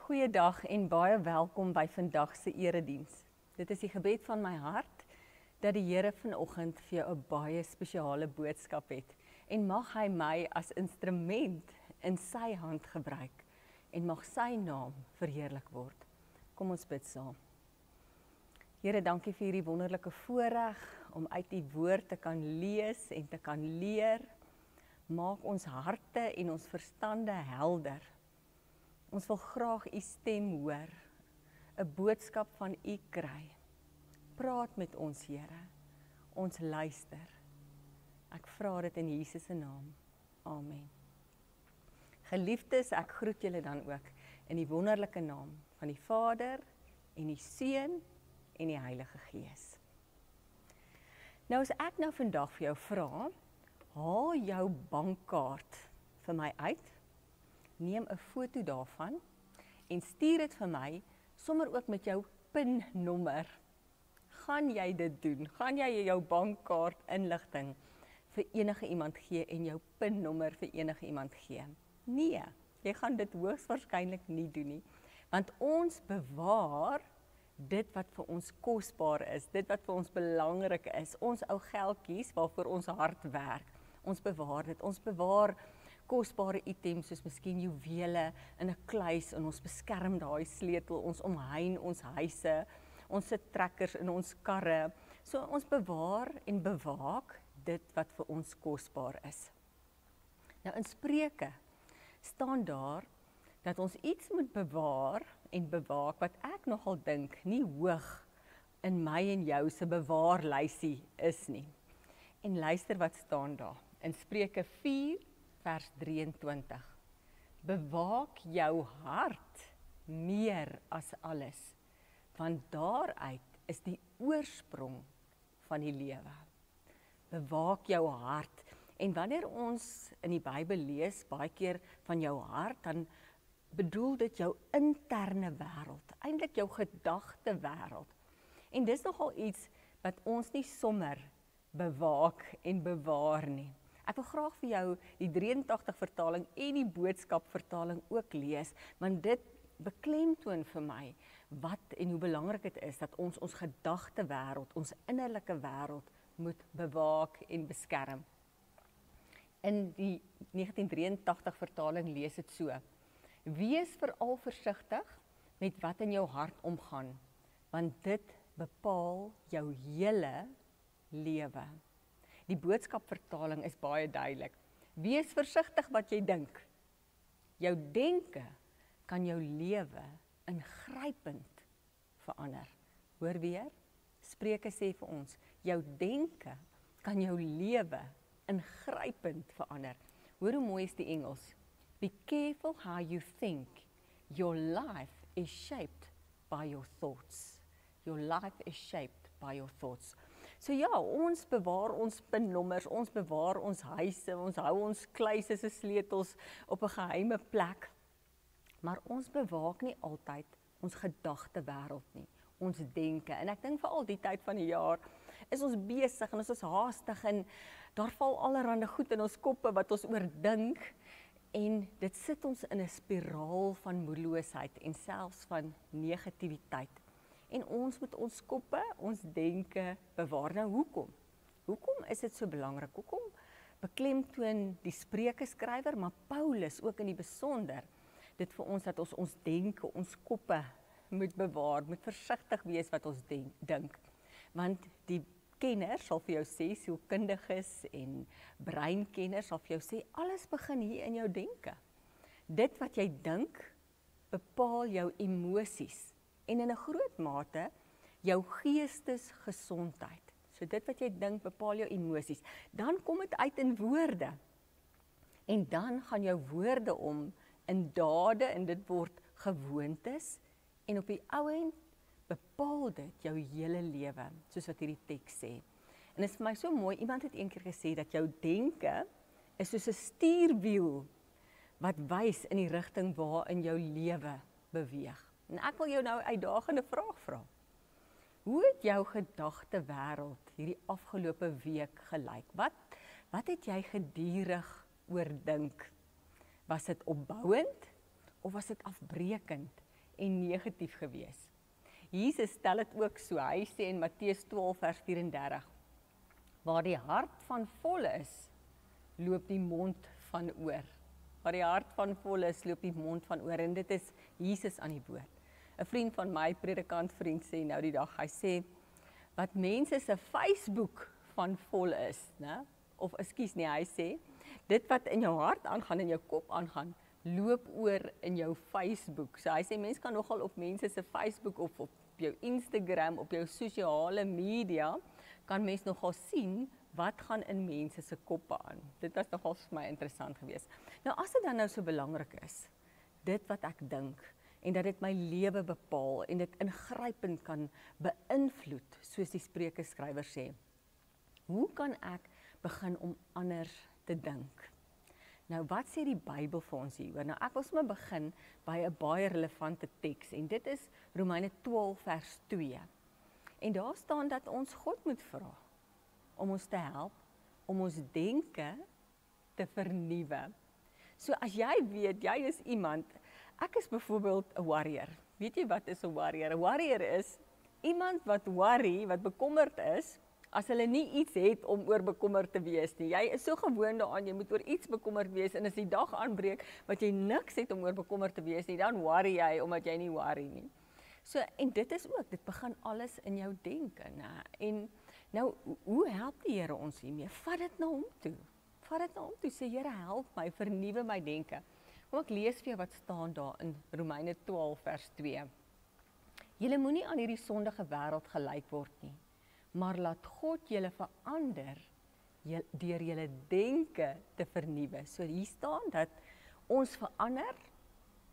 Goeiedag en baie welkom by vandag se erediens. Dit is die gebed van my hart dat die Here vanoggend vir jou 'n baie spesiale boodskap het en mag hy my as instrument in sy hand gebruik en mag sy naam verheerlik word. Kom ons bid saam. Here, dankie vir hierdie wonderlike voorreg om uit die woord te kan lees en te kan leer. Maak ons harte en ons verstande helder. Ons wil graag u stem hoor, 'n boodskap van u kry. Praat met ons, Here. Ons luister. Ek vra dit in Jesus se naam. Amen. Geliefdes, ek groet julle dan ook in die wonderlike naam van die Vader en die Seun en die Heilige Gees. Nou as ek nou vandag vir jou vra, haal jou bankkaart vir my uit, neem 'n foto daarvan en stuur dit vir my, sommer ook met jou PIN-nommer. Gaan jy dit doen? Gaan jy jou bankkaart inligting vir enige iemand gee en jou PIN-nommer vir enige iemand gee? Nee, jy gaan dit hoogstwaarskynlik nie doen nie, want ons bewaar dit wat vir ons kosbaar is, dit wat vir ons belangrik is, ons ou geldjies waarvoor ons hart werk. Ons bewaar dit, ons bewaar kosbare items soos miskien juwele in 'n kluis en ons beskerm daai sleutel, ons omhein ons huise, ons sit trekkers in ons karre. So ons bewaar en bewaak dit wat vir ons kosbaar is. Nou in Spreuke staan daar dat ons iets moet bewaar en bewaak wat ek nogal dink nie hoog in my en jou se bewaarlysie is nie. En luister wat staan daar in Spreuke 4 vers 23. Bewaak jou hart meer as alles, want daaruit is die oorsprong van die lewe. Bewaak jou hart. En wanneer ons in die Bybel lees, baie keer van jou hart, dan bedoel dit jou interne wêreld, eintlik jou gedagte wêreld. En dis nogal iets wat ons nie sommer bewaak en bewaar nie. Ek wil graag vir jou die 83 vertaling en die boodskap vertaling ook lees, want dit beklemtoon vir my wat en hoe belangrik dit is dat ons gedagte wêreld, ons innerlike wêreld moet bewaak en beskerm. In die 1983 vertaling lees dit so: Wees veral versigtig met wat in jou hart omgaan, want dit bepaal jou hele lewe. Die boodskapvertaling is baie duidelik. Wees versigtig wat jy dink. Jou denke kan jou lewe ingrypend verander. Hoor weer? Spreuke sê vir ons, jou denke kan jou lewe ingrypend verander. Hoor hoe mooi is die Engels? Be careful how you think. Your life is shaped by your thoughts. Your life is shaped by your thoughts. So ja, ons bewaar ons PIN-nommers, ons bewaar ons huise, ons hou ons kluise se sleutels op 'n geheime plek. Maar ons bewaak nie altyd ons gedagte wêreld nie, ons denke. En ek dink veral die tyd van die jaar is ons besig en ons is haastig en daar val allerlei goed in ons koppe wat ons oordink. En dit sit ons in 'n spiraal van moedeloosheid en selfs van negativiteit. En ons moet ons koppe, ons denke bewaar. Nou hoekom? Hoekom is dit so belangrik? Hoekom beklemtoon die Spreukeskrywer, maar Paulus ook in die besonder, dit vir ons dat ons denke, ons koppe moet bewaar, moet versigtig wees wat ons dink. Want die kenners sal vir jou sê, sielkundiges en breinkenners sal vir jou sê, alles begin hier in jou denke. Dit wat jy dink, bepaal jou emosies en in 'n groot mate jou geestesgesondheid. So dit wat jy dink, bepaal jou emosies. Dan kom dit uit in woorde. En dan gaan jou woorde om in dade en dit word gewoontes en op die ou end bepaal dit jou hele lewe, soos wat hierdie teks sê. En dit is vir my so mooi, iemand het eendag gesê dat jou denke is soos 'n stuurwiel wat wys in die rigting waarin jou lewe beweeg. En ek wil jou nou 'n uitdagende vraag vra. Hoe het jou gedagte wêreld hierdie afgelope week gelyk? Wat het jy gedurig oordink? Was dit opbouend of was dit afbreekend? en negatief gewees. Jesus stel dit ook so, hy sê in Matteus 12 vers 34, waar die hart van vol is, loop die mond van oor. Waar die hart van vol is, loop die mond van oor, en dit is Jesus aan die woord. 'n Vriend van my, predikant vriend, sê nou die dag, hy sê, wat mense se Facebook van vol is, né? Of ekskuus nie, hy sê, dit wat in jou hart aangaan, in jou kop aangaan, loop oor in jou Facebook. So hy sê, mense kan nogal op mense se Facebook of op jou Instagram, op jou sosiale media, kan mens nogal sien, wat gaan in mense se koppe aan. Dit was nogal vir my interessant geweest. Nou as dit dan nou so belangrik is, dit wat ek dink, en dat dit my lewe bepaal, en dit ingrypend kan beïnvloed, soos die Spreuke skrywer sê, hoe kan ek begin om anders te dink? Nou wat sê die Bybel vir ons hieroor? Nou ek wil sommer begin by 'n baie relevante teks, en dit is Romeine 12 vers 2. En daar staan dat ons God moet vra, om ons te help, om ons denke te vernuwe. So as jy weet, jy is iemand, ek is byvoorbeeld 'n warrior. Weet jy wat is 'n warrior? 'n Warrior is iemand wat worry, wat bekommerd is, as hulle nie iets het om oor bekommerd te wees nie. Jy is so gewoond daaraan, jy moet oor iets bekommerd wees, en as die dag aanbreek, wat jy niks het om oor bekommerd te wees nie, dan worry jy, omdat jy nie worry nie. So, en dit is ook, dit begin alles in jou denke, né? En nou, hoe help die Here ons hiermee? Vat dit na hom toe. Vat dit na hom toe, sê Here, help my, vernuwe my denke. Kom ek lees vir jou wat staan daar in Romeine 12 vers 2. Julle moenie aan hierdie sondige wêreld gelyk word nie, maar laat God julle verander deur julle denke te vernuwe. So hier staan dat ons verander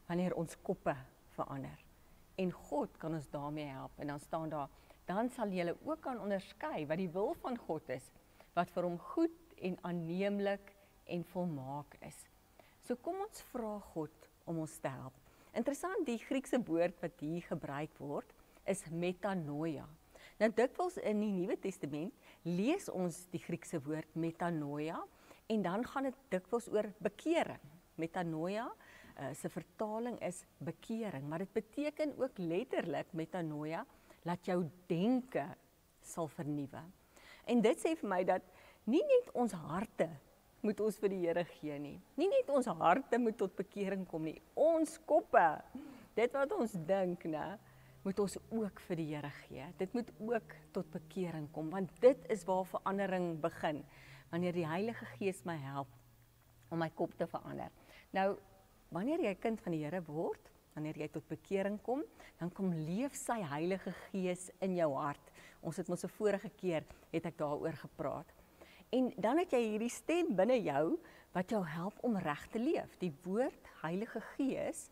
wanneer ons koppe verander. En God kan ons daarmee help. En dan staan daar, dan sal julle ook kan onderskei wat die wil van God is, wat vir hom goed en aanneemlik en volmaak is. So kom ons vra God om ons te help. Interessant, die Griekse woord wat hier gebruik word, is metanoia. Nou dikwels in die Nuwe Testament lees ons die Griekse woord metanoia, en dan gaan dit dikwels oor bekering. Metanoia se vertaling is bekering, maar dit beteken ook letterlik metanoia, laat jou denke sal vernuwe. En dit sê vir my dat nie net ons harte moet ons vir die Here gee nie. Nie net ons harte moet tot bekering kom nie. Ons koppe, dit wat ons dink, né, moet ons ook vir die Here gee. Dit moet ook tot bekering kom, want dit is waar verandering begin. Wanneer die Heilige Gees my help om my kop te verander. Nou, wanneer jy kind van die Here word, wanneer jy tot bekering kom, dan kom leef sy Heilige Gees in jou hart. Ons het mos 'n vorige keer, het ek daaroor gepraat. En dan het jy hierdie stem binne jou, wat jou help om reg te leef. Die woord Heilige Gees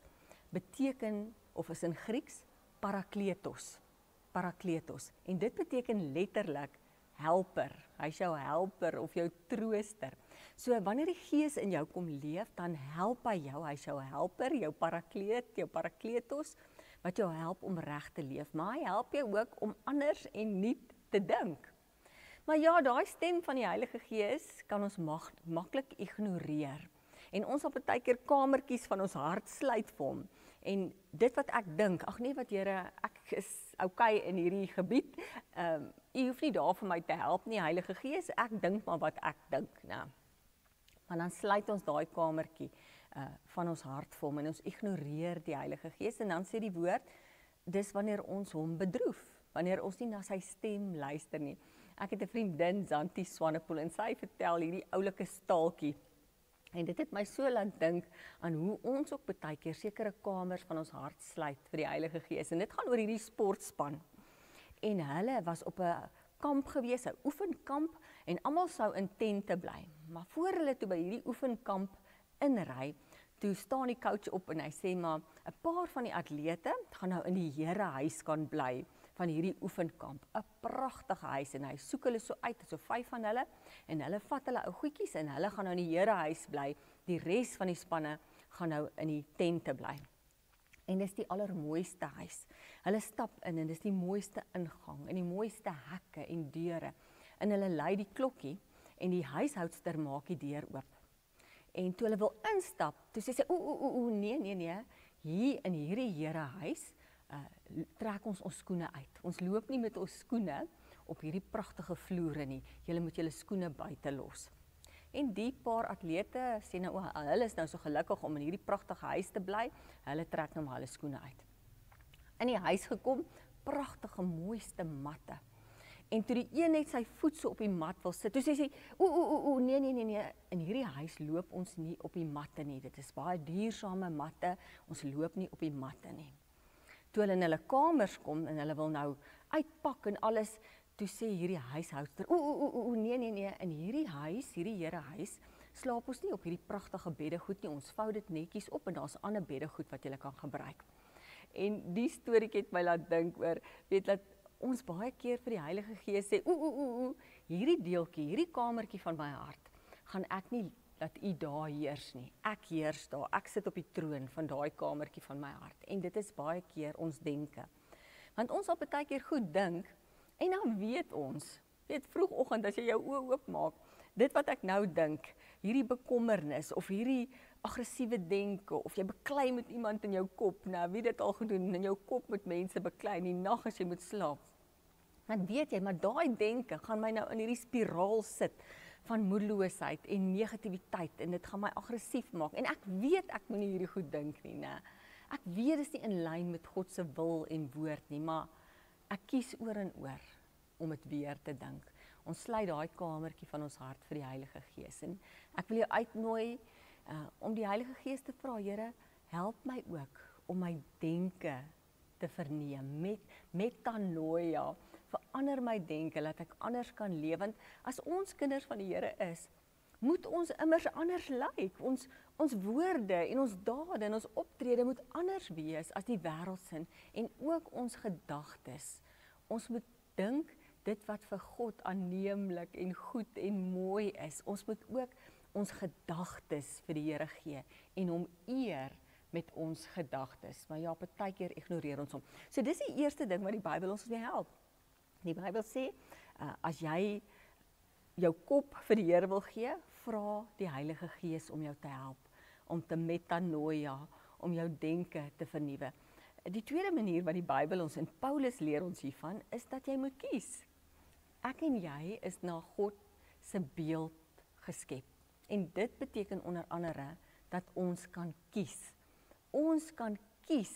beteken, of is in Grieks, parakletos. Parakletos. En dit beteken letterlik helper. Hy is jou helper of jou trooster. So wanneer die Gees in jou kom leef, dan help hy jou. Hy is jou helper, jou parakleet, jou parakletos, wat jou help om reg te leef. Maar hy help jou ook om anders en nuut te dink. Maar ja, daai stem van die Heilige Gees kan ons maklik ignoreer. En ons op baie keer kamertjies van ons hart sluit vir hom. En dit wat ek dink, ag nee wat Here, ek is okay in hierdie gebied. U hoef nie daar vir my te help nie, Heilige Gees, ek dink maar wat ek dink, né? Maar dan sluit ons daai kamertjie van ons hart vir hom en ons ignoreer die Heilige Gees, en dan sê die woord, dis wanneer ons hom bedroef, wanneer ons nie na sy stem luister nie. Ek het 'n vriendin, Zanti Swanepoel, en sy vertel hierdie oulike staaltjie. En dit het my so laat dink aan hoe ons ook baie keer sekere kamers van ons hart sluit vir die Heilige Gees. En dit gaan oor hierdie sportspan. En hulle was op 'n kamp gewees, 'n oefenkamp, en almal sou in tente bly. Maar voor hulle toe by hierdie oefenkamp inry, toe staan die coach op en hy sê maar 'n paar van die atlete gaan nou in die Herehuis kan bly van hierdie oefenkamp. 'n Pragtige huis, en hy soek hulle so uit, so 5 van hulle, en hulle vat hulle ou goedjies en hulle gaan nou in die Herehuis bly. Die res van die spanne gaan nou in die tente bly. En dis die allermooiste huis. Hulle stap in en dis die mooiste ingang en die mooiste hekke en deure. En hulle lui die klokkie en die huishoudster maak die deur oop. En toe hulle wil instap, toe sê sy, nee, hier in hierdie Herehuis trek ons skoene uit. Ons loop nie met ons skoene op hierdie pragtige vloere nie. Julle moet julle skoene buite los. En die paar atlete sê nou, hulle is nou so gelukkig om in hierdie pragtige huis te bly, hulle trek nou maar hulle skoene uit. In die huis gekom, pragtige mooiste matte. En toe die een net sy voet so op die mat wil sit, toe sê sy, nee, in hierdie huis loop ons nie op die matte nie, dit is baie duursame matte, ons loop nie op die matte nie. Toe hulle in hulle kamers kom, en hulle wil nou uitpak en alles, toe sê hierdie huishouster, nee, in hierdie huis, hierdie Herehuis, slaap ons nie op hierdie pragtige beddegoed nie, ons vou dit netjies op en daar's ander beddegoed wat jy kan gebruik. En die storieetjie het my laat dink oor, weet dat ons baie keer vir die Heilige Gees sê, hierdie deeltjie, hierdie kamertjie van my hart, gaan ek nie dat u daar heers nie. Ek heers daar, ek sit op die troon van daai kamertjie van my hart. En dit is baie keer ons denke. Want ons sal baie keer goed dink, en dan weet ons, vroegoggend as jy jou oë oopmaak, dit wat ek nou dink, hierdie bekommernis, of hierdie aggressiewe denke, of jy beklei met iemand in jou kop, nou wie dit al gedoen, in jou kop met mense beklei, in die nag as jy moet slaap. Dan weet jy, maar daai denke gaan my nou in hierdie spiraal sit, van moedeloosheid en negativiteit, en dit gaan my aggressief maak, en ek weet ek moet nie hierdie goed dink nie, ne? Ek weet dit is nie in lyn met God se wil en woord nie, maar ek kies oor en oor om dit weer te dink. Ons sluit daai kamertjie van ons hart vir die Heilige Gees, en ek wil jou uitnooi om die Heilige Gees te vra, Here, help my ook om my denke te verneem, metanoia, verander my denke, laat ek anders kan leef, want as ons kinders van die Here is, moet ons immers anders lyk, ons woorde en ons dade en ons optrede moet anders wees as die wêreldsin, en ook ons gedagtes. Ons moet dink dit wat vir God aanneemlik en goed en mooi is. Ons moet ook ons gedagtes vir die Here gee en hom eer met ons gedagtes. Maar ja, partykeer ignoreer ons hom. So dis die eerste ding wat die Bybel ons mee help. Die Bybel sê, as jy jou kop vir die Here wil gee, vra die Heilige Gees om jou te help, om te metanoia, om jou denke te vernuwe. Die tweede manier wat die Bybel ons en Paulus leer ons hiervan, is dat jy moet kies. Ek en jy is na God se beeld geskep. En dit beteken onder andere dat ons kan kies. Ons kan kies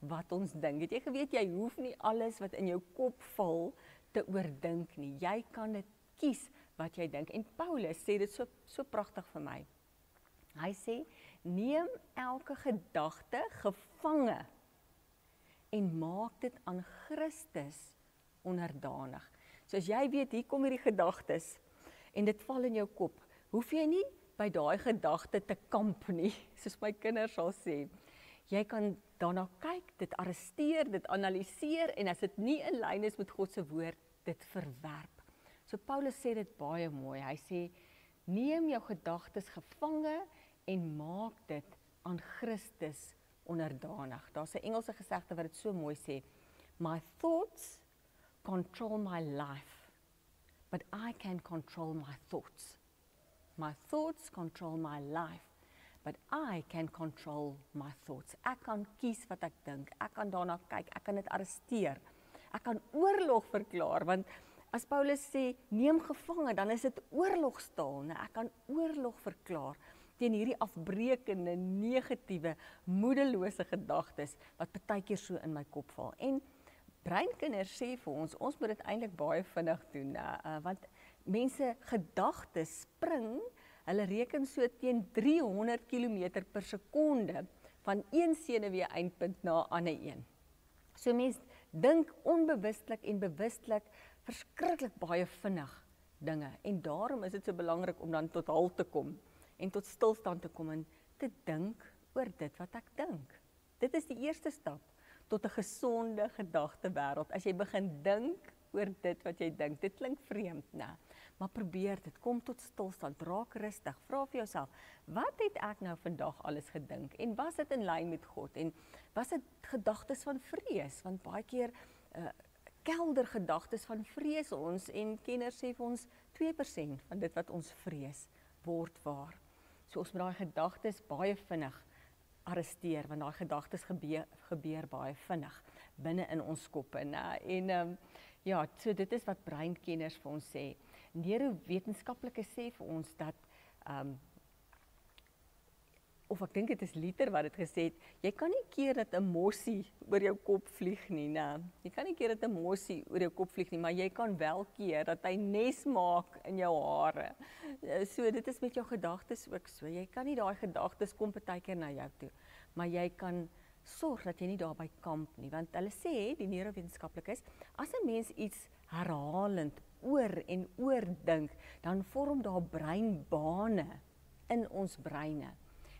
wat ons dink. Het jy geweet, jy hoef nie alles wat in jou kop val te oordink nie. Jy kan dit kies wat jy dink. En Paulus sê dit so pragtig vir my. Hy sê, neem elke gedagte gevange en maak dit aan Christus onderdanig. So as jy weet, hier kom hierdie gedagtes en dit val in jou kop, hoef jy nie by daai gedagte te kamp nie, soos my kinders sal sê. Jy kan daarna kyk, dit arresteer, dit analiseer, en as dit nie in lyn is met God se woord, dit verwerp. So Paulus sê dit baie mooi, hy sê, neem jou gedagtes gevange en maak dit aan Christus onderdanig. Daar's 'n Engelse gesegde wat dit so mooi sê, my thoughts control my life, but I can control my thoughts. My thoughts control my life, but I can control my thoughts. Ek kan kies wat ek dink, ek kan daarna kyk, ek kan dit arresteer, ek kan oorlog verklaar, want as Paulus sê, neem gevange, dan is dit oorlogstaal, ne? Ek kan oorlog verklaar teen hierdie afbreekende, negatiewe, moedelose gedagtes, wat partykeer so in my kop val. En breinkinders sê vir ons moet dit eintlik baie vinnig doen, want mense gedagtes spring, hulle reken so teen 300 km per sekonde, van een senuwee-eindpunt na 'n ander een. So mens dink onbewustelik en bewustelik verskriklik baie vinnig dinge, en daarom is dit so belangrik om dan tot halt te kom, en tot stilstand te kom, en te dink oor dit wat ek dink. Dit is die eerste stap, tot 'n gesonde gedagtewêreld, as jy begin dink oor dit wat jy dink. Dit klink vreemd, né? Maar probeer dit, kom tot stilstand, raak rustig, vra vir jouself, wat het ek nou vandag alles gedink, en was dit in lyn met God, en was dit gedagtes van vrees, want baie keer kelder gedagtes van vrees ons, en kenners sê vir ons 2% van dit wat ons vrees, word waar. So ons moet daai gedagtes baie vinnig arresteer, want daai gedagtes gebeur baie vinnig binne in ons koppe. En ja, so dit is wat breinkenners vir ons sê. Neurowetenskaplikes sê vir ons dat of ek dink dit is Liter wat dit gesê het, jy kan nie keer dat 'n mossie oor jou kop vlieg nie, Jy kan nie keer dat 'n mossie oor jou kop vlieg nie, maar jy kan wel keer dat hy nes maak in jou hare. So dit is met jou gedagtes ook so. Jy kan nie daai gedagtes kom partykeer na jou toe, maar jy kan sorg dat jy nie daarby kamp nie, want hulle sê, die neurowetenskaplikes, as 'n mens iets herhalend oor en oor dink, dan vorm daar breinbane in ons breine.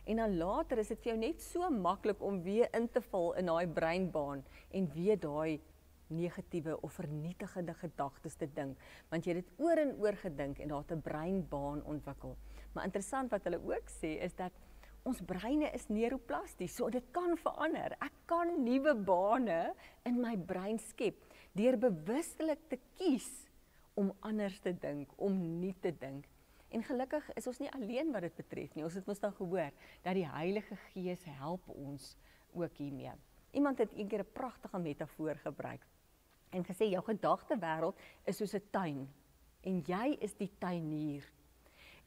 En dan later is dit vir jou net so maklik om weer in te val in daai breinbaan en weer daai negatiewe of vernietigende gedagtes te dink, want jy het dit oor en oor gedink en daar het 'n breinbaan ontwikkel. Maar interessant wat hulle ook sê is dat ons breine is neuroplasties, so dit kan verander. Ek kan nuwe bane in my brein skep deur bewustelik te kies om anders te dink, om nie te dink. En gelukkig is ons nie alleen wat dit betref nie. Ons het mos dan gehoor dat die Heilige Gees help ons ook hiermee. Iemand het eendag 'n pragtige metafoor gebruik en gesê jou gedagtewêreld is soos 'n tuin en jy is die tuinier.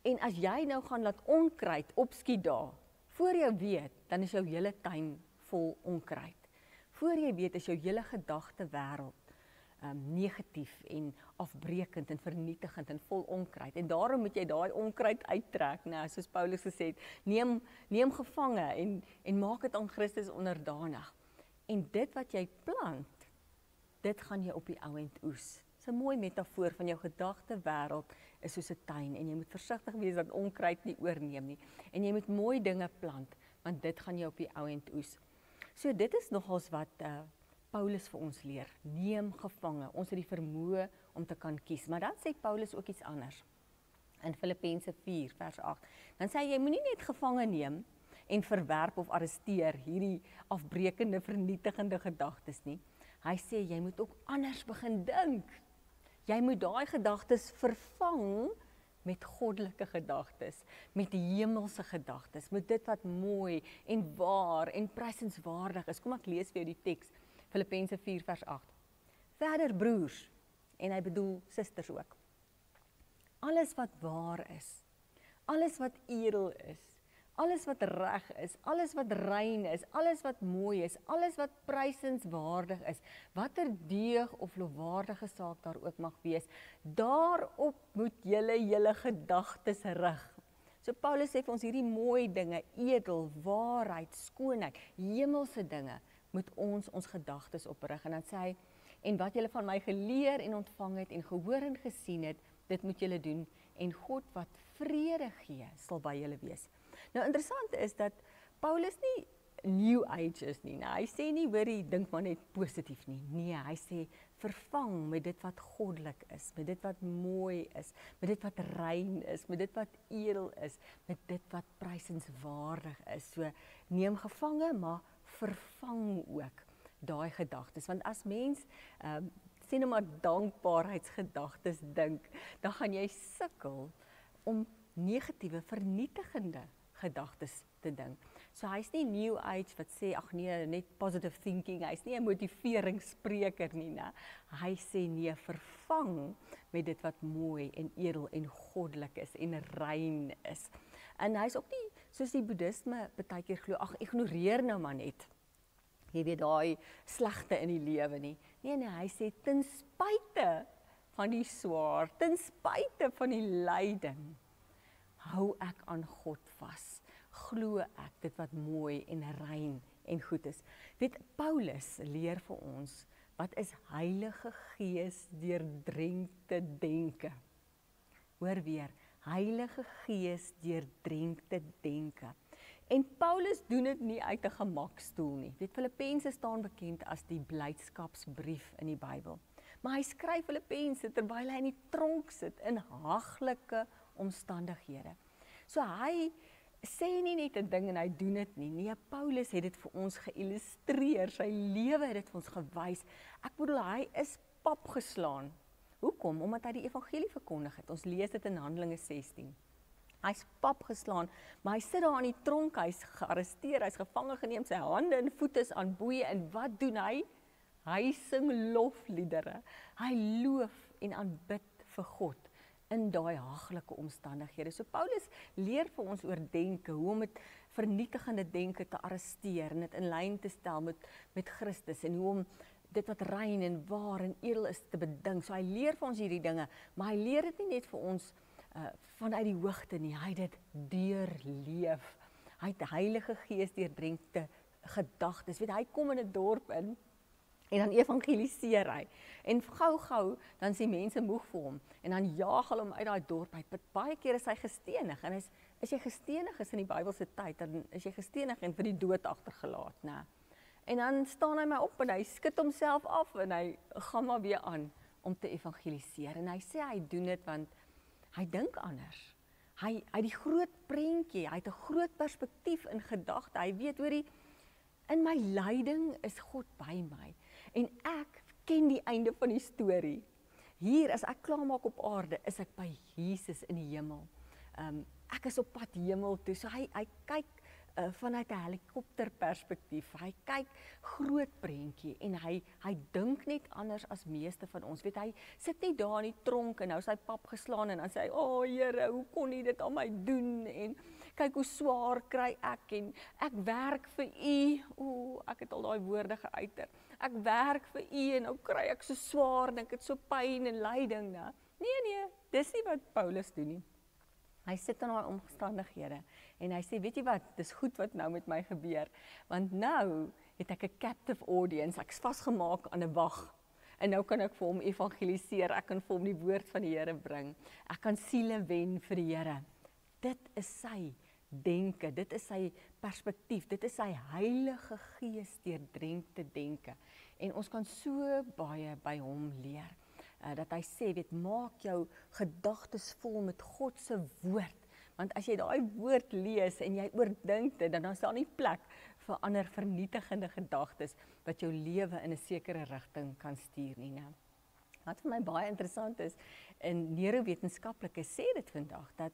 En as jy nou gaan laat onkruid opskiet daar, voor jy weet, dan is jou hele tuin vol onkruid. Voor jy weet is jou hele gedagtewêreld negatief en afbreekend en vernietigend en vol onkruid. En daarom moet jy daai onkruid uittrek, soos Paulus gesê het, neem gevange en maak dit aan Christus onderdanig. En dit wat jy plant, dit gaan jy op die ou end oes. Dis 'n mooi metafoor van jou gedagtewêreld is soos 'n tuin en jy moet versigtig wees dat onkruid nie oorneem nie. En jy moet mooi dinge plant, want dit gaan jy op die ou end oes. So dit is nogals wat Paulus vir ons leer, neem gevange. Ons het die vermoë om te kan kies. Maar dan sê Paulus ook iets anders. In Filippense 4 vers 8. Dan sê hy, jy moenie net gevange neem en verwerp of arresteer hierdie afbreekende, vernietigende gedagtes nie. Hy sê, jy moet ook anders begin dink. Jy moet daai gedagtes vervang met goddelike gedagtes, met hemelse gedagtes, met dit wat mooi en waar en prysenswaardig is. Kom ek lees vir jou die teks. Filippense 4 vers 8. Verder broers, en hy bedoel susters ook. Alles wat waar is, alles wat edel is, alles wat reg is, alles wat rein is, alles wat mooi is, alles wat prysenswaardig is, watter deug of lofwaardige saak daar ook mag wees, daarop moet julle gedagtes rig. So Paulus sê vir ons hierdie mooi dinge, edel, waarheid, skoonheid, hemelse dinge, moet ons gedagtes oprig. En dan sê hy, en wat julle van my geleer en ontvang het en gehoor en gesien het, dit moet julle doen, en God wat vrede gee, sal by julle wees. Nou interessant is dat Paulus nie New Age is nie. Hy sê nie, hoorie, dink maar net positief nie. Nee, hy sê, vervang met dit wat goddelik is, met dit wat mooi is, met dit wat rein is, met dit wat edel is, met dit wat prysenswaardig is. So, neem gevange, maar vervang ook daai gedagtes. Want as mens, sê nou maar dankbaarheidsgedagtes dink, dan gaan jy sukkel om negatiewe, vernietigende gedagtes te dink. So hy's nie New Age wat sê, ag nee, net positive thinking, hy's nie 'n motiveringsspreker nie, Hy sê nee, vervang met dit wat mooi en edel en goddelik is en rein is. En hy's ook nie, soos die boeddhisme baie keer glo, ag ignoreer nou maar net, jy weet daai slegte in die lewe nie. Nee, hy sê ten spyte van die swaar, ten spyte van die lyding, hou ek aan God vas. Glo ek dit wat mooi en rein en goed is. Weet, Paulus leer vir ons, wat is Heilige Gees deurdrenkte denke. Hoor weer, Heilige Gees deurdrenkte denke. En Paulus doen dit nie uit 'n gemakstoel nie. Weet, Filippense staan bekend as die blydskapsbrief in die Bybel. Maar hy skryf Filippense terwyl hy in die tronk sit, in haglike omstandighede. So hy sê nie net 'n ding en hy doen dit nie. Nee, Paulus het dit vir ons geïllustreer, sy lewe het dit vir ons gewys. Ek bedoel, hy is pap geslaan. Hoekom? Omdat hy die evangelie verkondig het. Ons lees dit in Handelinge 16. Hy's pap geslaan, maar hy sit daar in die tronk, hy's gearresteer, hy's gevange geneem, sy hande en voete is aan boeye, en wat doen hy? Hy sing lofliedere, hy loof en aanbid vir God in daai haglike omstandighede. So Paulus leer vir ons oor denke, hoe om met vernietigende denke te arresteer en dit in lyn te stel met Christus, en hoe om dit wat rein en waar en edel is te bedink. So hy leer vir ons hierdie dinge, maar hy leer dit nie net vir ons vanuit die hoogte nie, hy het dit deurleef. Hy het die Heilige Gees deurdrenkte gedagtes. Weet, hy kom in 'n dorp in en dan evangeliseer hy. En gou dan sien mense moeg vir hom en dan jaag hulle hom uit daai dorp uit. Baie keer is hy gestenig, en as jy gestenig is in die Bybelse tyd, dan is jy gestenig en vir die dood agtergelaat, né? En dan staan hy maar op en hy skud homself af en hy gaan maar weer aan om te evangeliseer. En hy sê hy doen dit want hy dink anders. Hy die groot prentjie, hy het 'n groot perspektief in gedagte. Hy weet, hoorie, in my lyding is God by my. En ek ken die einde van die storie. Hier, as ek klaarmaak op aarde, is ek by Jesus in die hemel. Ek is op pad hemel toe. So hy kyk vanuit 'n helikopterperspektief. Hy kyk groot prentjie en hy dink net anders as meeste van ons. Weet, hy sit nie daar in die tronk en nou sy pap geslaan en dan sê hy, "O Here, hoe kon U dit aan my doen? En kyk hoe swaar kry ek en ek werk vir U." Ek het al daai woorde geuiter. Ek werk vir U en nou kry ek so swaar en ek het so pyn en lyding, né? Nee, dis nie wat Paulus doen nie. Hy sit in daai omstandighede en hy sê, weet jy wat, dis goed wat nou met my gebeur, want nou het ek 'n captive audience, ek's vasgemaak aan 'n wag, en nou kan ek vir hom evangeliseer, ek kan vir hom die woord van die Here bring, ek kan siele wen vir die Here. Dit is sy denke, dit is sy perspektief, dit is sy Heilige Gees deurdrenkte denke, en ons kan so baie by hom leer. Dat hy sê, weet, maak jou gedagtes vol met God se woord, want as jy daai woord lees en jy oordink dit, dan is daar nie plek vir ander vernietigende gedagtes wat jou lewe in 'n sekere rigting kan stuur nie, né? Wat vir my baie interessant is, in neurowetenskaplikes sê dit vandag, dat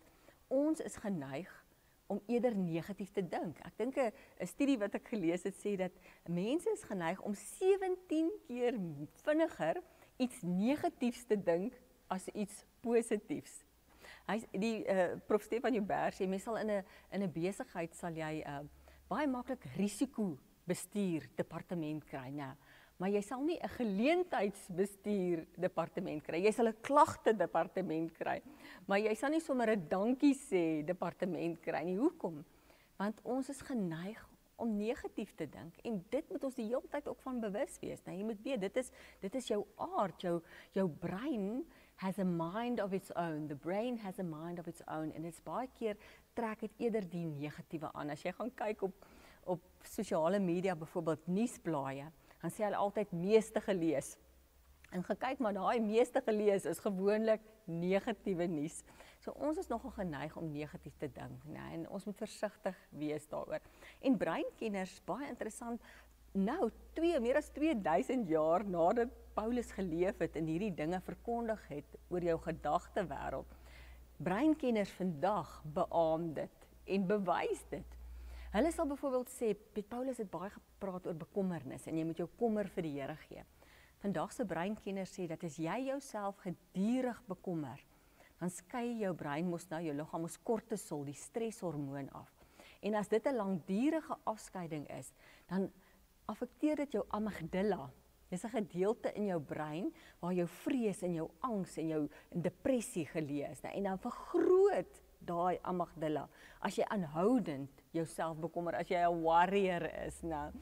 ons is geneig om eerder negatief te dink. Ek dink 'n studie wat ek gelees het sê dat mense is geneig om 17 keer vinniger iets negatiefs te dink as iets positiefs. Die Prof Stefan Joubert sê, mens sal in 'n besigheid sal jy baie maklik risikobestuur departement kry, né? Maar jy sal nie 'n geleentheidsbestuur departement kry. Jy sal 'n klagte departement kry. Maar jy sal nie sommer 'n dankie sê departement kry nie. Hoekom? Want ons is geneig om negatief te dink, en dit moet ons die hele tyd ook van bewus wees. Nou, jy moet weet, dit is jou aard, jou brein has a mind of its own. The brain has a mind of its own, en dit's baie keer trek dit eerder die negatiewe aan. As jy gaan kyk op sosiale media, byvoorbeeld nuusblaaie, dan sê hulle altyd meeste gelees. En gekyk, maar daai meeste gelees is gewoonlik negatiewe nuus. So ons is nogal geneig om negatief te dink, né? En ons moet versigtig wees daaroor. En breinkenners, baie interessant, nou meer as 2000 jaar nadat Paulus geleef het en hierdie dinge verkondig het oor jou gedagtewêreld, breinkenners vandag beamoen dit en bewys dit. Hulle sal byvoorbeeld sê, Paulus het baie gepraat oor bekommernis en jy moet jou kommer vir die Here gee. Vandag se breinkenners sê dat as jy jouself gedurig bekommer, dan skei jou brein mos nou jou liggaam mos kortisol, die streshormoon af. En as dit 'n langdurige afskeiding is, dan affekteer dit jou amygdala. Dis 'n gedeelte in jou brein waar jou vrees en jou angs en jou depressie geleë is, en dan vergroot daai amygdala as jy aanhoudend jouself bekommer, as jy 'n warrior is, nou,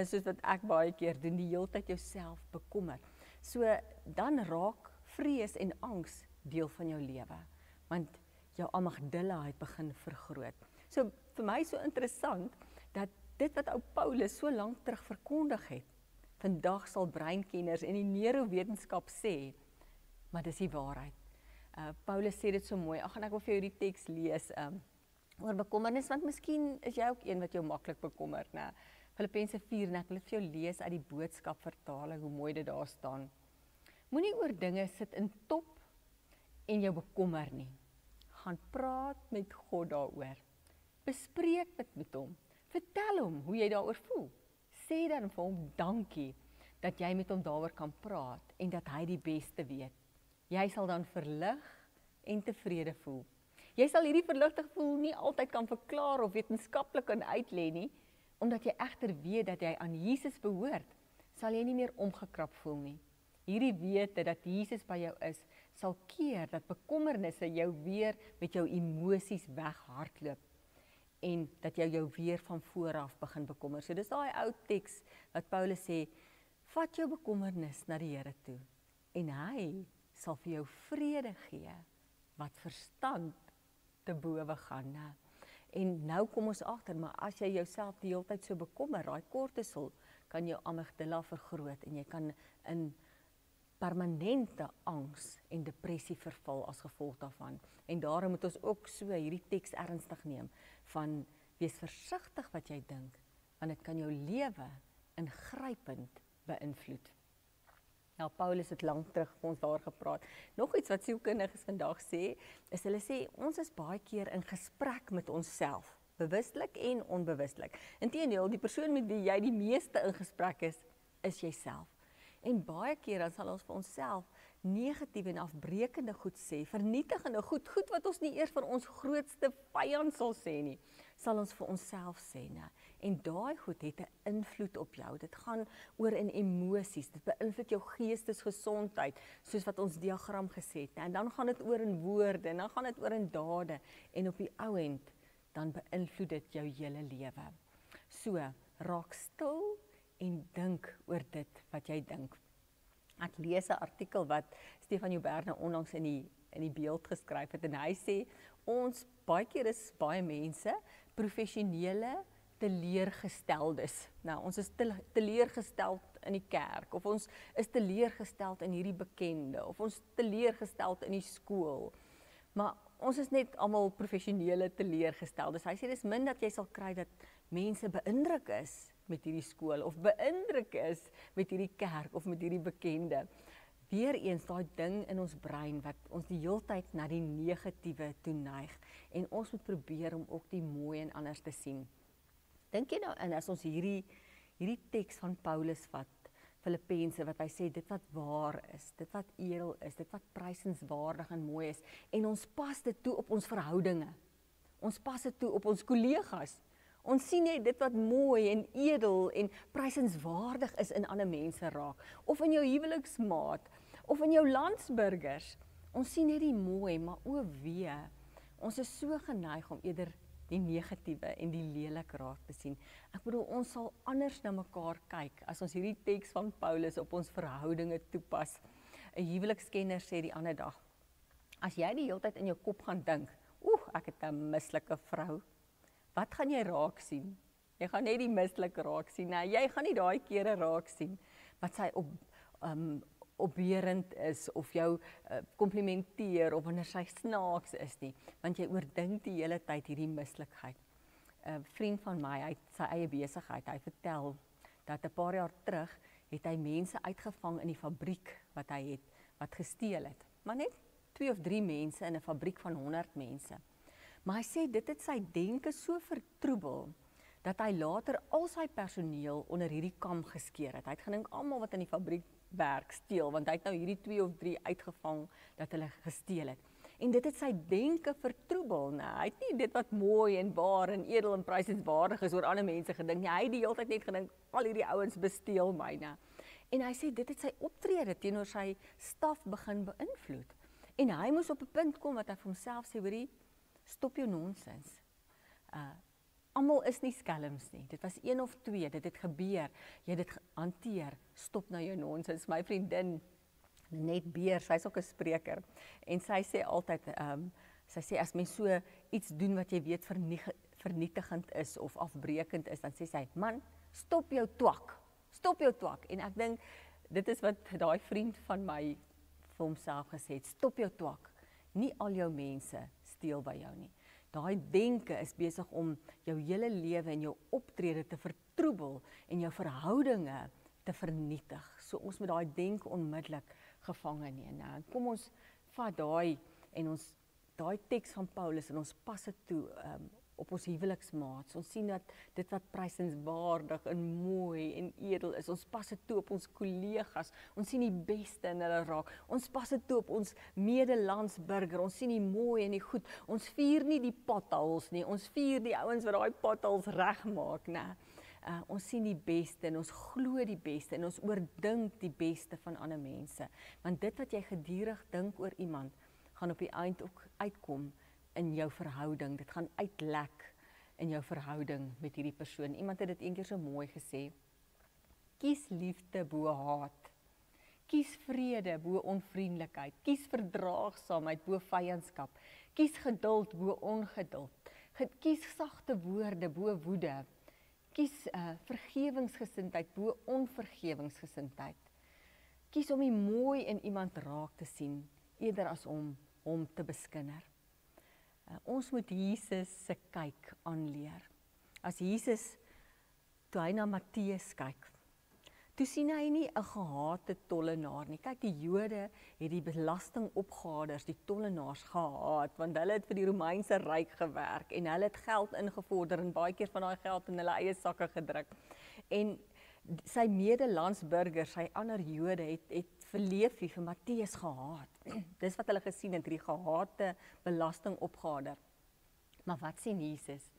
soos wat ek baie keer doen, die hele tyd jouself bekommer. So dan raak vrees en angs deel van jou lewe, want jou amygdala het begin vergroot. So vir my so interessant dat dit wat ou Paulus so lank terug verkondig het, vandag sal breinkenners en die neurowetenskap sê, maar dis die waarheid. Paulus sê dit so mooi. En ek wil vir jou die teks lees oor bekommernis, want miskien is jy ook een wat jou maklik bekommer, né? Filippense 4, en ek wil dit vir jou lees uit die boodskap vertaling, hoe mooi dit daar staan. Moenie oor dinge sit in top en jou bekommer nie. gaan praat met God daaroor. Bespreek dit met hom. Vertel hom hoe jy daaroor voel. Sê dan vir hom dankie dat jy met hom daaroor kan praat en dat hy die beste weet. Jy sal dan verlig en tevrede voel. Jy sal hierdie verligte gevoel nie altyd kan verklaar of wetenskaplik kan uitlê nie, omdat jy egter weet dat jy aan Jesus behoort, sal jy nie meer omgekrap voel nie. Hierdie wete dat Jesus by jou is, sal keer dat bekommernisse jou weer met jou emosies weghardloop en dat jy jou weer van vooraf begin bekommer. So dis daai ou teks wat Paulus sê, vat jou bekommernis na die Here toe en hy sal vir jou vrede gee wat verstand te bowe gaan. En nou kom ons agter, maar as jy jouself die hele tyd so bekommer, daai kortisol kan jou amygdala vergroot en jy kan in permanente angs en depressie verval as gevolg daarvan. En daarom moet ons ook so hierdie teks ernstig neem van wees versigtig wat jy dink, want dit kan jou lewe ingrypend beïnvloed. Ja, Paulus het lank terug vir ons daar gepraat. Nog iets wat sielkundiges vandag sê, is hulle sê ons is baie keer in gesprek met onsself, bewustelik en onbewustelik. Inteendeel, die persoon met wie jy die meeste in gesprek is jouself. En baie keer dan sal ons vir onsself negatiewe en afbrekende goed sê, vernietigende goed wat ons nie eers vir ons grootste vyand sal sê nie, sal ons vir onsself sê. En daai goed het 'n invloed op jou. Dit gaan oor in emosies, dit beïnvloed jou geestesgesondheid, soos wat ons diagram gesê het. En dan gaan dit oor in woorde, en dan gaan dit oor in dade, en op die ou end, dan beïnvloed dit jou hele lewe. So, raak stil en dink oor dit wat jy dink. Ek lees 'n artikel wat Stefan Joubert nou onlangs in die Beeld geskryf het en hy sê ons baie keer is baie mense professionele teleurgesteldes. Nou, ons is teleurgesteld in die kerk of ons is teleurgesteld in hierdie bekende of ons teleurgesteld in die skool. Maar ons is net almal professionele teleurgesteldes. Hy sê dis min dat jy sal kry dat mense beïndruk is met hierdie skool of beïndruk is met hierdie kerk of met hierdie bekende. Weereens daai ding in ons brein wat ons die heeltyd na die negatiewe toe neig en ons moet probeer om ook die mooi en anders te sien. Dink jy nou in as ons hierdie teks van Paulus vat, Filippense, wat hy sê dit wat waar is, dit wat edel is, dit wat prysenswaardig en mooi is en ons pas dit toe op ons verhoudinge. Ons pas dit toe op ons kollegas. Ons sien net dit wat mooi en edel en prysenswaardig is in ander mense raak, of in jou huweliksmaat, of in jou landsburgers. Ons sien net die mooi, maar o wee, ons is so geneig om eerder die negatiewe en die lelik raak te sien. Ek bedoel, ons sal anders na mekaar kyk as ons hierdie teks van Paulus op ons verhoudinge toepas. 'n Huwelikskenner sê die ander dag, as jy die hele tyd in jou kop gaan dink, ek het 'n mislike vrou, wat gaan jy raak sien? Jy gaan net die mislike raak sien. Nou, jy gaan nie daai kere raak sien wat sy opbeurend is of jou komplimenteer of wanneer sy snaaks is nie, want jy oordink die hele tyd hierdie mislikheid. 'n Vriend van my, hy het sy eie besigheid, hy vertel dat 'n paar jaar terug het hy mense uitgevang in die fabriek wat hy het, wat gesteel het. Maar net 2 of 3 mense in 'n fabriek van 100 mense. Maar hy sê dit het sy denke so vertroebel, dat hy later al sy personeel onder hierdie kam geskeer het. Hy het gedink almal wat in die fabriek werk steel, want hy het nou hierdie 2 of 3 uitgevang dat hulle gesteel het. En dit het sy denke vertroebel. Hy het nie dit wat mooi en waar en edel en prysenswaardig is oor ander mense gedink nie. Hy het die hele tyd net gedink, al hierdie ouens besteel my. En hy sê dit het sy optrede teenoor sy staf begin beïnvloed. En hy moes op 'n punt kom wat hy vir homself sê, hoorie, stop jou nonsens. Almal is nie skelms nie. Dit was 1 of 2, dit het gebeur. Jy het dit hanteer. Stop nou jou nonsens. My vriendin Net Beer, sy is ook 'n spreker. En sy sê altyd, sy sê as mens so iets doen wat jy weet vernietigend is of afbreekend is, dan sê sy, man, stop jou twak. Stop jou twak. En ek dink dit is wat daai vriend van my vir homself gesê het, stop jou twak. Nie al jou mense steel by jou nie. Daai denke is besig om jou hele lewe en jou optrede te vertroebel en jou verhoudinge te vernietig. So ons moet daai denke onmiddellik gevange neem. Kom ons vat daai en ons daai teks van Paulus en ons pas dit toe op ons huweliksmaats. Ons sien dat dit wat prysenswaardig en mooi en edel is, ons pas dit toe op ons kollegas. Ons sien die beste in hulle raak. Ons pas dit toe op ons medelandsburger. Ons sien die mooi en die goed. Ons vier nie die potholes nie. Ons vier die ouens wat daai potholes regmaak, né? Ons sien die beste en ons glo die beste en ons oordink die beste van ander mense. Want dit wat jy gedurig dink oor iemand, gaan op die eind ook uitkom in jou verhouding. Dit gaan uitlek in jou verhouding met hierdie persoon. Iemand het dit eendag so mooi gesê. Kies liefde bo haat. Kies vrede bo onvriendelikheid. Kies verdraagsaamheid bo vyandskap. Kies geduld bo ongeduld. Kies sagte woorde bo woede. Kies vergewingsgesindheid bo onvergewingsgesindheid. Kies om die mooi in iemand raak te sien, eerder as om hom te beskinder. Ons moet Jesus se kyk aanleer. As Jesus, toe hy na Matteus kyk, toe sien hy nie 'n gehate tollenaar nie. Kyk, die Jode het die belastingopgaarders, die tollenaars gehaat, want hulle het vir die Romeinse ryk gewerk en hulle het geld ingevorder en baie keer van daai geld in hulle eie sakke gedruk. En sy medelandsburgers, sy ander Jode het verleef vir Matteus gehaat. Dis wat hulle gesien het, hierdie gehate belastingopgaarder. Maar wat sien Jesus?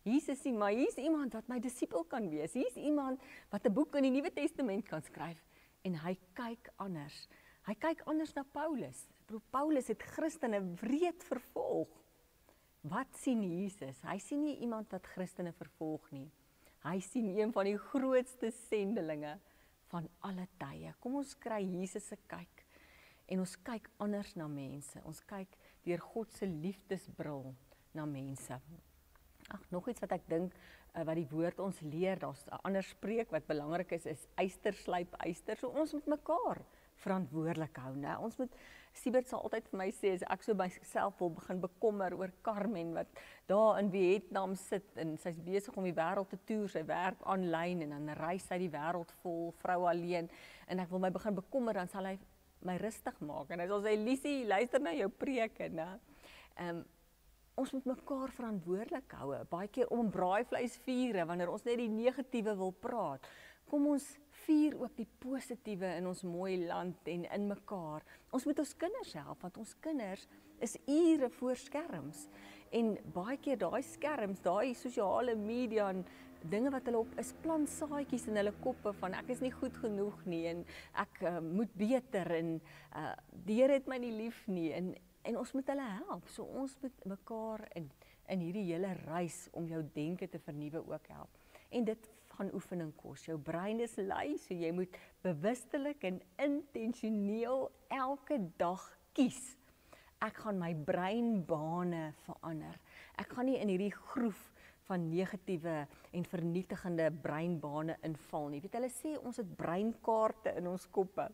Jesus sien, maar hier is iemand wat my disipel kan wees. Hier is iemand wat 'n boek in die Nuwe Testament kan skryf. En hy kyk anders. Hy kyk anders na Paulus. Paulus het Christene wreed vervolg. Wat sien Jesus? Hy sien nie iemand wat Christene vervolg nie. Hy sien een van die grootste sendelinge van alle tye. Kom ons kry Jesus se kyk. En ons kyk anders na mense. Ons kyk deur God se liefdesbril na mense. Nog iets wat ek dink, wat die woord ons leer, daar's 'n ander spreek wat belangrik is yster slyp yster. So ons moet mekaar verantwoordelik hou, né? Ons moet, Siebert sal altyd vir my sê, as ek so myself wil begin bekommer oor Carmen, wat daar in Vietnam sit, en sy's besig om die wêreld te toer, sy werk aanlyn, en dan reis sy die wêreld vol, vrou alleen, en ek wil my begin bekommer, dan sal hy my rustig maak, en hy sal sê, Lisie, luister na jou preke, né? Ons moet mekaar verantwoordelik hou, baie keer om braaivleis viere, wanneer ons net die negatiewe wil praat. Kom ons vier ook die positiewe in ons mooi land en in mekaar. Ons moet ons kinders help, want ons kinders is ure voor skerms. En baie keer daai skerms, daai sosiale media en dinge wat hulle op is, plant saadjies in hulle koppe van ek is nie goed genoeg nie en ek moet beter en die Here het my nie lief nie en ons moet hulle help. So ons moet mekaar in hierdie hele reis om jou denke te vernuwe ook help. En dit gaan oefening kos. Jou brein is lui, so jy moet bewustelik en intentioneel elke dag kies. Ek gaan my breinbane verander. Ek gaan nie in hierdie groef van negatiewe en vernietigende breinbane inval nie. Weet hulle sê ons het breinkaarte in ons koppe.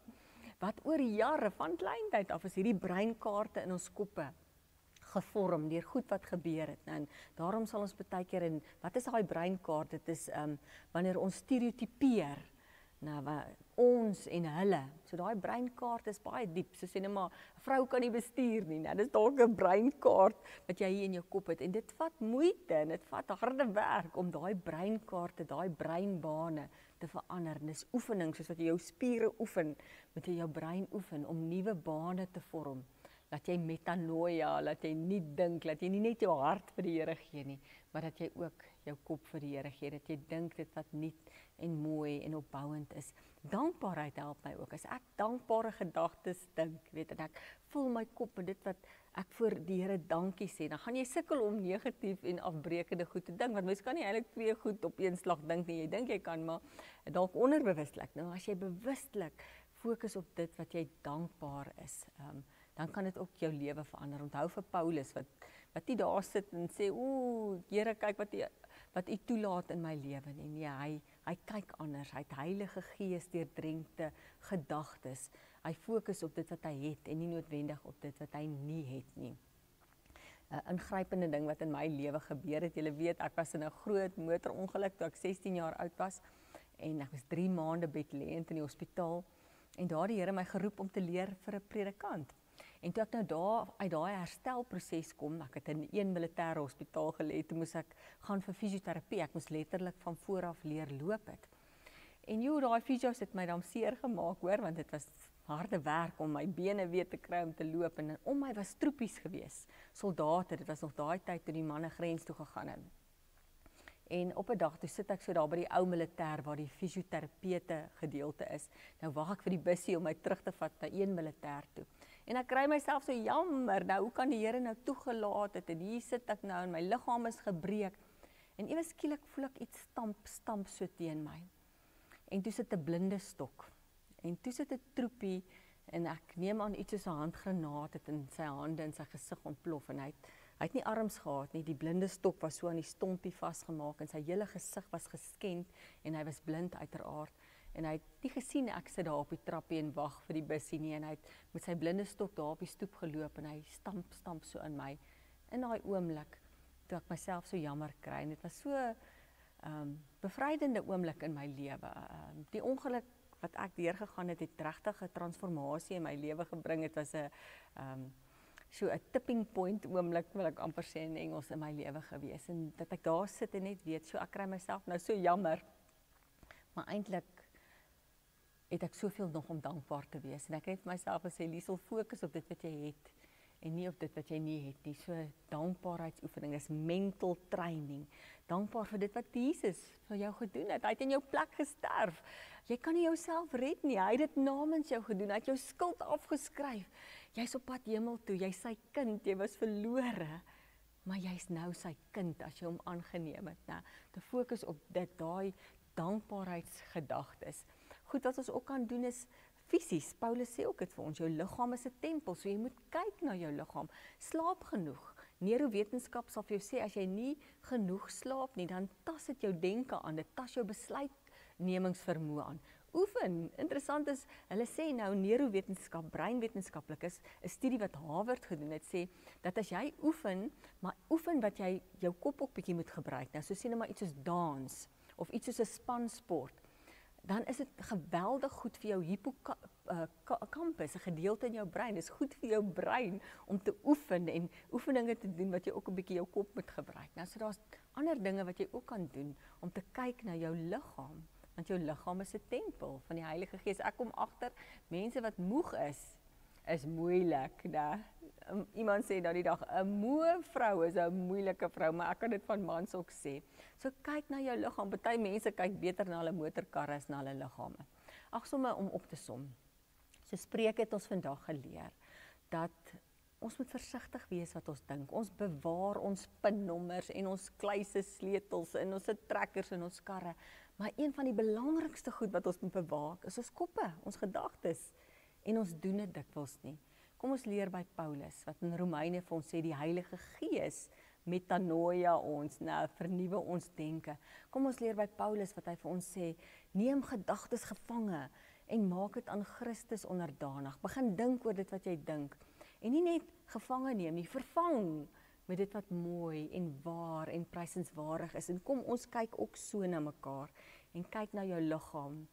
Wat oor jare van kleintyd af is hierdie breinkaarte in ons koppe gevorm deur goed wat gebeur het. En daarom sal ons baie keer wat is daai breinkaart? Dit is wanneer ons stereotipeer, ons en hulle. So daai breinkaart is baie diep. So sê net maar, 'n vrou kan nie bestuur nie. Nou, dis dalk 'n breinkaart wat jy hier in jou kop het. En dit vat moeite en dit vat harde werk om daai breinkaarte, daai breinbane te verander. En dis oefening, soos wat jy jou spiere oefen, moet jy jou brein oefen om nuwe bane te vorm. Laat jy metanoia, laat jy nie dink, laat jy nie net jou hart vir die Here gee nie, maar dat jy ook jou kop vir die Here gee, dat jy dink dit wat nuut en mooi en opbouend is. Dankbaarheid help my ook. As ek dankbare gedagtes dink, weet en ek vul my kop met dit wat ek vir die Here dankie sê, dan gaan jy sukkel om negatief en afbreekende goed te dink, want mens kan nie eintlik twee goed op een slag dink nie. Jy dink jy kan, maar dalk onderbewustelik. Nou as jy bewustelik fokus op dit wat jy dankbaar is, dan kan dit ook jou lewe verander. Onthou vir Paulus wat nie daar sit en sê, Here, kyk wat u toelaat in my lewe nie. Nee, hy kyk anders. Hy het Heilige Gees deurdrenkte gedagtes. Hy fokus op dit wat hy het en nie noodwendig op dit wat hy nie het nie. 'n Ingrypende ding wat in my lewe gebeur het. Julle weet, ek was in 'n groot motorongeluk toe ek 16 jaar oud was en ek was 3 maande bedlêend in die hospitaal en daar die Here my geroep om te leer vir 'n predikant. En toe ek nou uit daai herstelproses kom, ek het in een militêre hospitaal gelê, toe moes ek gaan vir fisioterapie. Ek moes letterlik van voor af leer loop het. En daai fisio's het my dan seer gemaak, hoor, want dit was harde werk om my bene weer te kry om te loop. En om my was troepies gewees, soldate, dit was nog daai tyd toe die manne grens toe gegaan het. En op 'n dag toe sit ek so daar by die ou militêr waar die fisioterapeute gedeelte is. Nou wag ek vir die bussie om my terug te vat na een militêr toe. En ek kry myself so jammer, nou hoe kan die Here nou toegelaat het? En hier sit ek nou en my liggaam is gebreek. En ewe skielik voel ek iets stamp so teen my. En toe sit 'n blinde stok. En toe sit 'n troepie en ek neem aan iets soos 'n handgranaat het in sy hande en sy gesig ontplof en hy het nie arms gehad nie. Die blinde stok was so aan die stompie vasgemaak en sy hele gesig was geskend en hy was blind uiteraard. En hy het nie gesien ek sit daar op die trappie en wag vir die bussie nie en hy het met sy blinde stok daar op die stoep geloop en hy stamp so in my. In daai oomblik toe ek myself so jammer kry en dit was so bevrydende oomblik in my lewe. Die ongeluk wat ek deurgegaan het regtig 'n transformasie in my lewe gebring. Dit was 'n tipping point oomblik, wil ek amper sê in Engels, in my lewe gewees. En dat ek daar sit en net weet, ek kry myself nou so jammer. Maar eintlik het ek soveel nog om dankbaar te wees. En ek het myself gesê, Liesel, fokus op dit wat jy het en nie op dit wat jy nie het nie. So dankbaarheidsoefening is mental training. Dankbaar vir dit wat Jesus vir jou gedoen het. Hy het in jou plek gesterf. Jy kan nie jouself red nie. Hy het dit namens jou gedoen. Hy het jou skuld afgeskryf. Jy's op pad hemel toe. Jy's sy kind. Jy was verlore. Maar jy's nou sy kind as jy hom aangeneem het. Nou, te fokus op dit, daai dankbaarheidsgedagtes. Goed, wat ons ook kan doen is fisies. Paulus sê ook dit vir ons, jou liggaam is 'n tempel, so jy moet kyk na jou liggaam. Slaap genoeg. Neurowetenskap sal vir jou sê, as jy nie genoeg slaap nie, dan tas dit jou denke aan, dit tas jou besluitnemingsvermoë aan. Oefen, interessant is, hulle sê nou neurowetenskap, breinwetenskaplikes, 'n studie wat Harvard gedoen het, sê, dat as jy oefen, maar oefen wat jy jou kop ook bietjie moet gebruik, nou so sê nou maar iets soos dans, of iets soos 'n spansport, dan is dit geweldig goed vir jou hippocampus, 'n gedeelte in jou brein. Dit is goed vir jou brein om te oefen en oefeninge te doen wat jy ook 'n bietjie jou kop moet gebruik. Nou, so daar's ander dinge wat jy ook kan doen om te kyk na jou liggaam, want jou liggaam is 'n tempel van die Heilige Gees. Ek kom agter, mense wat moeg is moeilik, né? Iemand sê nou die dag, 'n moe vrou is 'n moeilike vrou, maar ek kan dit van mans ook sê. So kyk na jou liggaam. Party mense kyk beter na hulle motorkarre as na hulle liggame. Ag, sommer om op te som. So Spreuke het ons vandag geleer dat ons moet versigtig wees wat ons dink. Ons bewaar ons pinnommers en ons kluise sleutels en ons trekkers in ons karre. Maar een van die belangrikste goed wat ons moet bewaar is ons koppe, ons gedagtes. En ons doen dit dikwels nie. Kom ons leer by Paulus, wat in Romeine vir ons sê, die Heilige Gees metanoia ons, vernuwe ons denke. Kom ons leer by Paulus wat hy vir ons sê, neem gedagtes gevange en maak dit aan Christus onderdanig. Begin dink oor dit wat jy dink. En nie net gevange neem nie, vervang met dit wat mooi en waar en prysenswaardig is. En kom ons kyk ook so na mekaar en kyk na jou liggaam.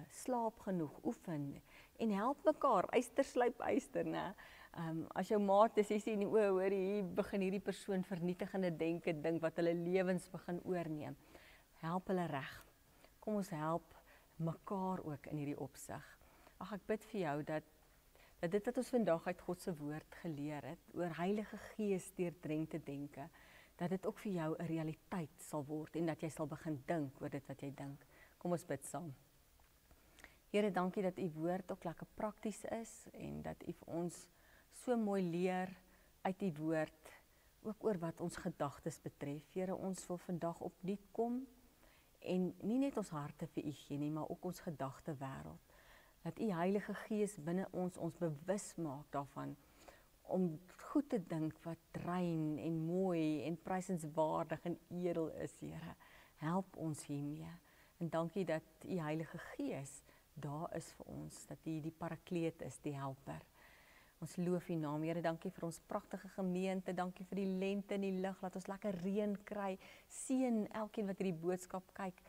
Slaap genoeg, oefen en help mekaar, yster slyp yster, né? As jou maat is, jy sê nie, hoor, hier begin hierdie persoon vernietigende denke dink wat hulle lewens begin oorneem. Help hulle reg. Kom ons help mekaar ook in hierdie opsig. Ag, ek bid vir jou dat dit wat ons vandag uit God se woord geleer het, oor Heilige Gees deurdrenk te denke, dat dit ook vir jou 'n realiteit sal word en dat jy sal begin dink oor dit wat jy dink. Kom ons bid saam. Here, dankie dat u woord ook lekker prakties is en dat u vir ons so mooi leer uit die woord, ook oor wat ons gedagtes betref. Here, ons wil vandag opnuut kom en nie net ons harte vir u gee nie, maar ook ons gedagte wêreld. Dat u Heilige Gees binne ons bewus maak daarvan om goed te dink wat rein en mooi en prysenswaardig en edel is, Here. Help ons hiermee. En dankie dat u Heilige Gees daar is vir ons, dat u die parakleet is, die helper. Ons loof u naam, Here, dankie vir ons pragtige gemeente, dankie vir die lente en die lig, laat ons lekker reën kry, seën elkeen wat hierdie boodskap kyk,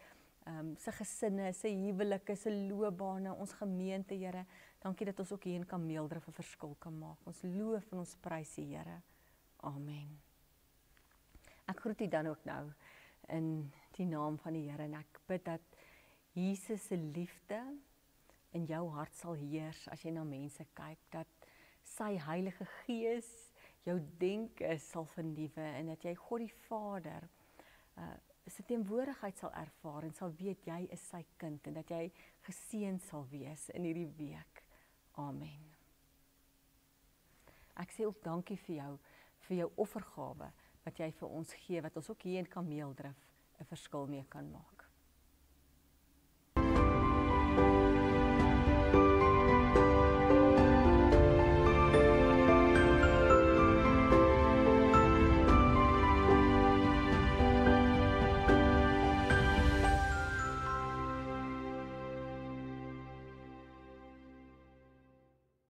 se gesinne, se huwelike, se loopbane, ons gemeente, Here. Dankie dat ons ook hier in Kameeldrif 'n verskil kan maak. Ons loof en ons prys U, Here. Amen. Ek groet U dan ook nou in die naam van die Here en ek bid dat Jesus se liefde in jou hart sal heers as jy na mense kyk, dat sy Heilige Gees jou denke sal vernuwe en dat jy God die Vader sy teenwoordigheid sal ervaar en sal weet jy is sy kind en dat jy geseën sal wees in hierdie week. Amen. Ek sê ook dankie vir jou offergawe wat jy vir ons gee, wat ons ook hier in Kameeldrif 'n verskil mee kan maak.